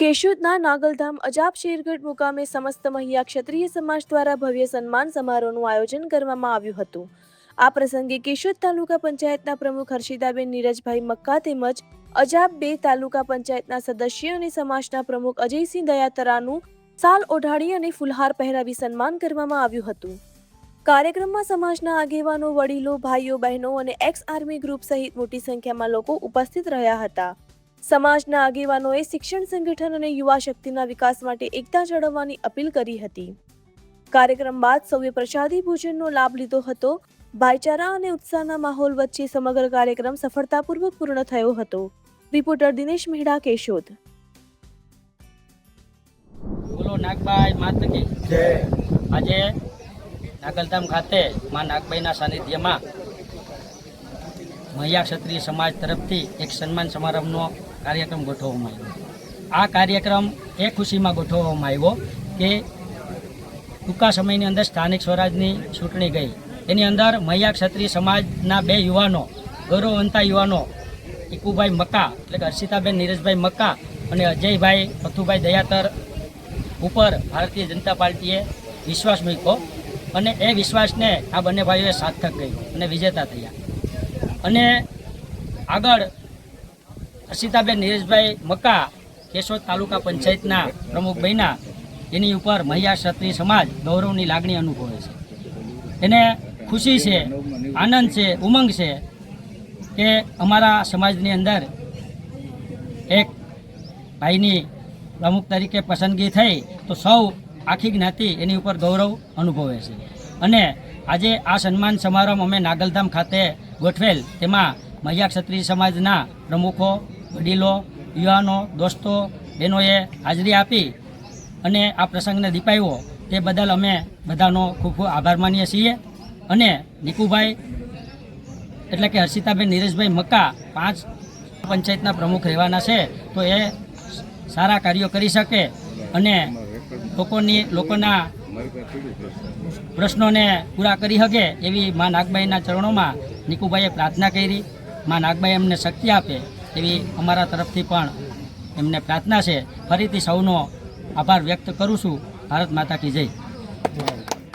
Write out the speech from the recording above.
કેશોદના નાગલધામ અજાબ શેરગઢ મુકામે સમસ્ત મહિયા ક્ષત્રિય સમાજ દ્વારા ભવ્ય સન્માન સમારોહનું આયોજન કરવામાં આવ્યું હતું। આ પ્રસંગે કેશોદ તાલુકા પંચાયતના પ્રમુખ હર્ષિદાબેન નીરજભાઈ મક્કા તેમજ અજાબ 2 તાલુકા પંચાયતના સદસ્ય અને સમાજના પ્રમુખ અજયસિંહ દયાતરાનું સાલ ઓઢાડી અને ફુલહાર પહેરાવી સન્માન કરવામાં આવ્યું હતું। કાર્યક્રમમાં સમાજના આગેવાનો, વડીલો, ભાઈઓ, બહેનો અને એક્સ આર્મી ગ્રુપ સહિત મોટી સંખ્યામાં લોકો ઉપસ્થિત રહ્યા હતા। સમાજના આગેવાનોએ શિક્ષણ સંગઠન અને યુવા શક્તિના વિકાસ માટે એકતા જાળવવાની અપીલ કરી હતી। કાર્યક્રમ બાદ સૌએ પ્રસાદી ભોજનનો લાભ લીધો હતો। ભાઈચારા અને ઉત્સાહના માહોલ વચ્ચે સમગ્ર કાર્યક્રમ સફળતાપૂર્વક પૂર્ણ થયો હતો। રિપોર્ટર દિનેશ મેહડા, કેશોદ। બોલો નાગબાઈ માતા કી જય। આજે નાગલધામ ખાતે માં નાગબાઈના સાનિધ્યમાં મહિયા ક્ષત્રિય સમાજ તરફથી એક સન્માન સમારંભનો કાર્યક્રમ ગોઠવવામાં આવ્યો। આ કાર્યક્રમ એ ખુશીમાં ગોઠવવામાં આવ્યો કે ટૂંકા સમયની અંદર સ્થાનિક સ્વરાજની ચૂંટણી ગઈ, એની અંદર મહિયા ક્ષત્રિય સમાજના 2 યુવાનો, ગૌરવવંતા યુવાનો, ઈકુભાઈ મક્કા એટલે કે હર્ષિતાબેન નીરજભાઈ મક્કા અને અજયભાઈ પથુભાઈ દયાતર ઉપર ભારતીય જનતા પાર્ટીએ વિશ્વાસ મૂક્યો અને એ વિશ્વાસને આ બંને ભાઈઓએ સાર્થક કર્યો અને વિજેતા થયા। અને આગળ હર્ષિતાબેન નીરજભાઈ મક્કા કેશોદ તાલુકા પંચાયતના પ્રમુખ બન્યા, એની ઉપર મહિયા ક્ષત્રિય સમાજ ગૌરવની લાગણી અનુભવે છે। એને ખુશી છે, આનંદ છે, ઉમંગ છે કે અમારા સમાજની અંદર એક ભાઈની પ્રમુખ તરીકે પસંદગી થઈ તો સૌ આખી જ્ઞાતિ એની ઉપર ગૌરવ અનુભવે છે। અને આજે આ સન્માન સમારંભ અમે નાગલધામ ખાતે ગોઠવેલ, તેમાં મહિયા ક્ષત્રિય સમાજના પ્રમુખો, વડીલો, યુવાનો, દોસ્તો, બહેનોએ હાજરી આપી અને આ પ્રસંગને દીપાવ્યો, તે બદલ અમે બધાનો ખૂબ ખૂબ આભાર માનીએ છીએ। અને નિકુભાઈ એટલે કે હર્ષિતાબેન નીરજભાઈ મક્કા 5 પંચાયતના પ્રમુખ રહેવાના છે, તો એ સારા કાર્યો કરી શકે અને લોકોના પ્રશ્નોને પૂરા કરી શકે એવી મા નાગબાઈના ચરણોમાં નિકુભાઈએ પ્રાર્થના કરી। મા નાગબાઈ એમને શક્તિ આપે એવી અમારા તરફથી પણ એમને પ્રાર્થના છે। ફરીથી સૌનો આભાર વ્યક્ત કરું છું। ભારત માતા કી જય।